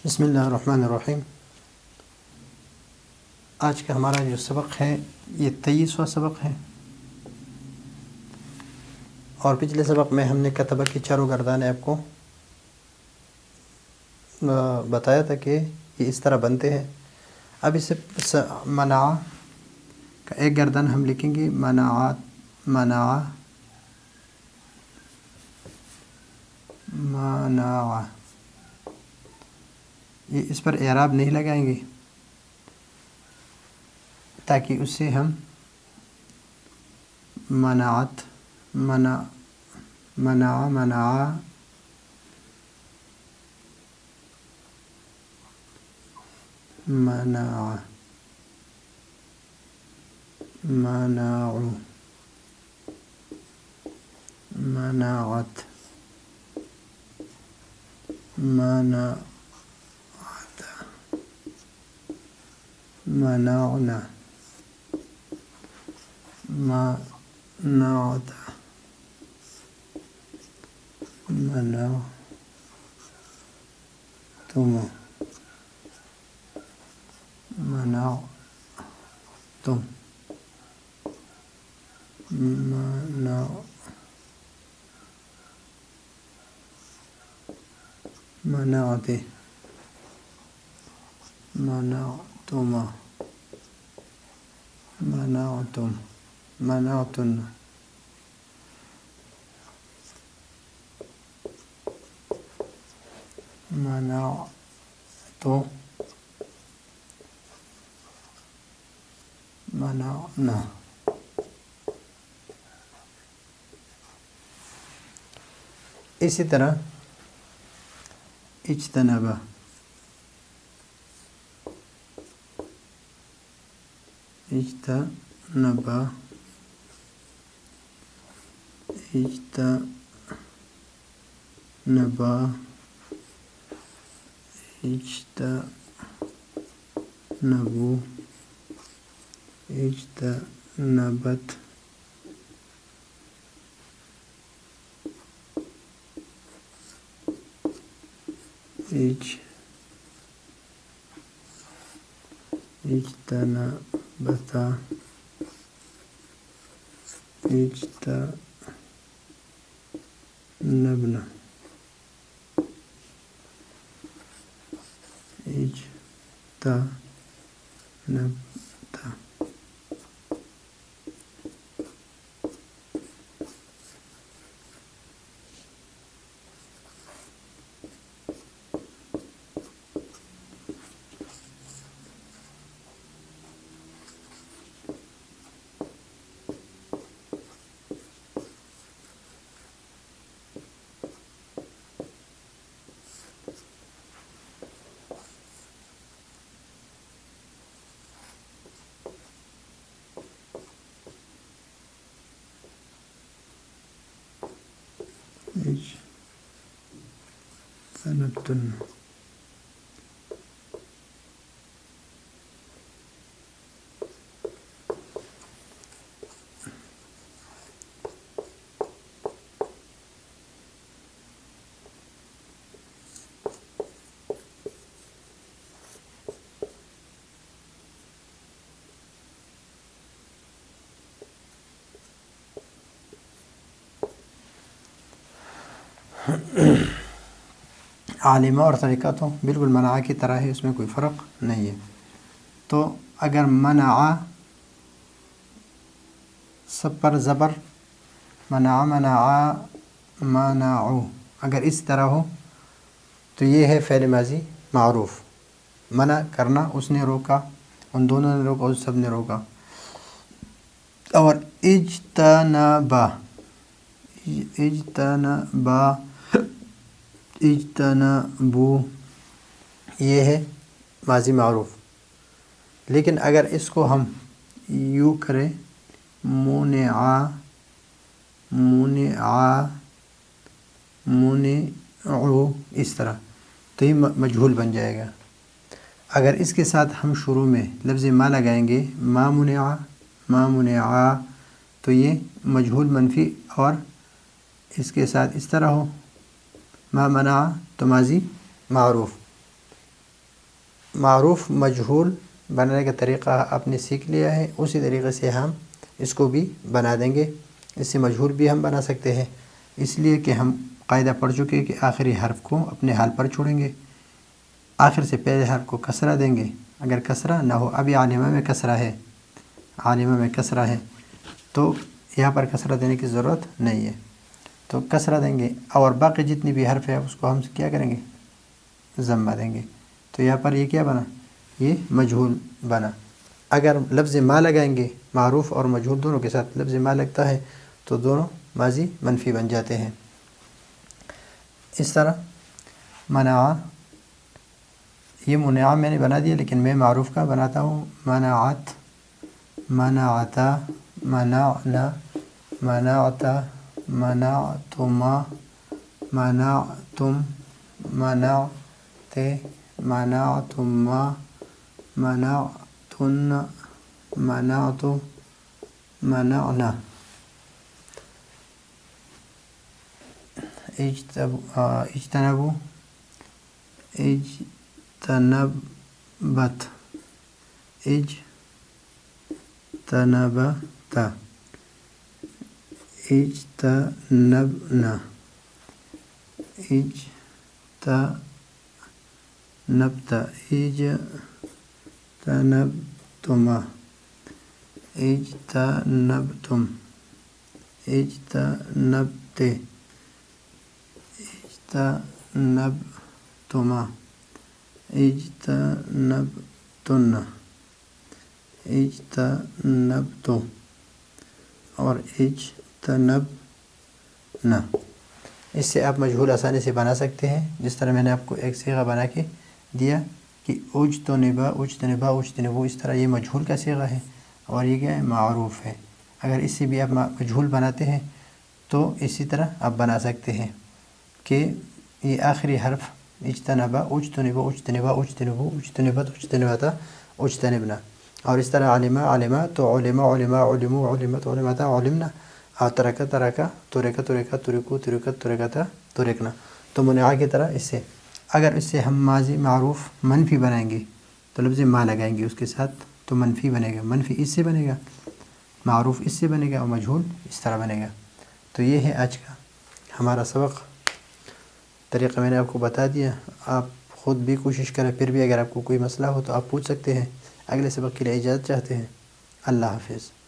بسم اللہ الرحمن الرحیم۔ آج کا ہمارا جو سبق ہے یہ 23واں سبق ہے، اور پچھلے سبق میں ہم نے کتبہ کی چاروں گردانیں آپ کو بتایا تھا کہ یہ اس طرح بنتے ہیں۔ اب اسے منع کا ایک گردان ہم لکھیں گے، منعات، منع، منع، یہ اس پر اعراب نہیں لگائیں گے تاکہ اس سے ہم منعت، منع، منع، منع، منع، منع، منعت، منعت، منعنا، منعت، منعتم، منعتم، منعت، منعتما، منعتم، منعتن، منعت، منعنا۔ اسی طرح اجتنبا، اجتنبا، اجتنبا، اجتنبوا، اجتنبت، اجتنبتا، اجتنبنا، اجتنبتا۔ اجتنبتن۔ عالمہ اور طریقہ تو بالکل منع کی طرح ہے، اس میں کوئی فرق نہیں ہے۔ تو اگر منع سب پر زبر، منع، منع، منعو، اگر اس طرح ہو تو یہ ہے فعل ماضی معروف، منع کرنا، اس نے روکا، ان دونوں نے روکا، اس سب نے روکا۔ اور اجتنبا، اجتنبا، اجتنبو، یہ ہے ماضی معروف۔ لیکن اگر اس کو ہم یوں کریں، منع، منع، منعو، اس طرح، تو یہ مجہول بن جائے گا۔ اگر اس کے ساتھ ہم شروع میں لفظ ما لگائیں گے، ما منع، ما منع، تو یہ مجہول منفی، اور اس کے ساتھ اس طرح ہو، ما منع، تو ماضی معروف۔ معروف مجہول بنانے کا طریقہ آپ نے سیکھ لیا ہے، اسی طریقے سے ہم اس کو بھی بنا دیں گے۔ اس سے مجہول بھی ہم بنا سکتے ہیں، اس لیے کہ ہم قاعدہ پڑھ چکے ہیں کہ آخری حرف کو اپنے حال پر چھوڑیں گے، آخر سے پہلے حرف کو کسرہ دیں گے۔ اگر کسرہ نہ ہو، ابھی عالمہ میں کسرہ ہے، عالمہ میں کسرہ ہے تو یہاں پر کسرہ دینے کی ضرورت نہیں ہے، تو کسرہ دیں گے، اور باقی جتنی بھی حرف ہے اس کو ہم کیا کریں گے، ضمہ دیں گے۔ تو یہاں پر یہ کیا بنا، یہ مجہول بنا۔ اگر لفظ ما لگائیں گے، معروف اور مجہول دونوں کے ساتھ لفظ ما لگتا ہے تو دونوں ماضی منفی بن جاتے ہیں۔ اس طرح منع، یہ منع میں نے بنا دیا، لیکن میں معروف کا بناتا ہوں۔ منعت، منعتا، منعنا، منعتا، منعتما، منعتم، منعتے، منعتما، منعتن، منعتو، منعنا۔ اجتنبوا، اجتنبت، اجتنبت، اجتنبنا، اجتنبت، اجتنبتما، اجتنبتم، اجتنبتے، اجتنبتما، اجتنبتن، اجتنبتو اور اجتنبنا۔ اس سے آپ مجہول آسانی سے بنا سکتے ہیں، جس طرح میں نے آپ کو ایک صیغہ بنا کے دیا کہ اجتنبا، اجتنبا، اجتنبو، اس طرح یہ مجہول کا صیغہ ہے، اور یہ کیا ہے، معروف ہے۔ اگر اس سے بھی آپ مجہول بناتے ہیں تو اسی طرح آپ بنا سکتے ہیں کہ یہ آخری حرف اجتنبا، اجتنبا، اجتنبا، اجتنبو، اجتنبت، اجتنبتا، اجتنبنا، اور اس طرح علمہ، علمہ، تو علمہ، علمہ، علمو، علمت، علمتا، علمنا، اور ترکہ، ترکہ، ترکہ، ترکہ، ترکو، ترکت، ترکتا، ترکنا۔ تو منع کی طرح اس سے، اگر اس سے ہم ماضی معروف منفی بنائیں گے تو لفظ ما لگائیں گے اس کے ساتھ تو منفی بنے گا، منفی اس سے بنے گا، معروف اس سے بنے گا، اور مجہول اس طرح بنے گا۔ تو یہ ہے آج کا ہمارا سبق، طریقہ میں نے آپ کو بتا دیا۔ آپ خود بھی کوشش کریں، پھر بھی اگر آپ کو کوئی مسئلہ ہو تو آپ پوچھ سکتے ہیں۔ اگلے سبق کے لیے اجازت چاہتے ہیں۔ اللہ حافظ۔